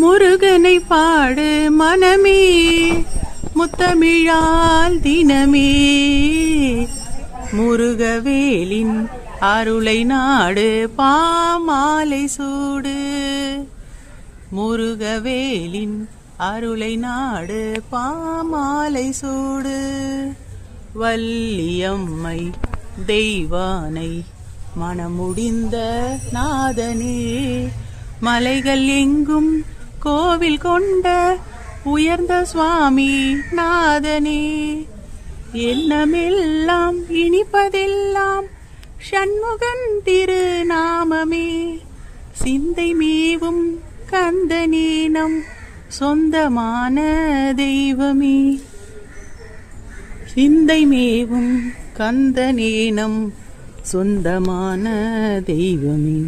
முருகனை பாடு மனமே, முத்தமிழால் தினமே. முருகவேலின் அருளை நாடு, பாமாலை சூடு. முருகவேலின் அருளை நாடு, பாமாலை சூடு. வள்ளியம்மை தெய்வானை மனமுடிந்த நாதனே, மலைகள் எங்கும் கோவில் கொண்ட உயர்ந்த சுவாமி நாதனே. எண்ணமெல்லாம் இனிப்பதெல்லாம் ஷண்முகன் திருநாமமே. சிந்தை மேவும் கந்தனேனம் சொந்தமான தெய்வமே. சிந்தை மேவும் கந்தனேனம் சொந்தமான தெய்வமே.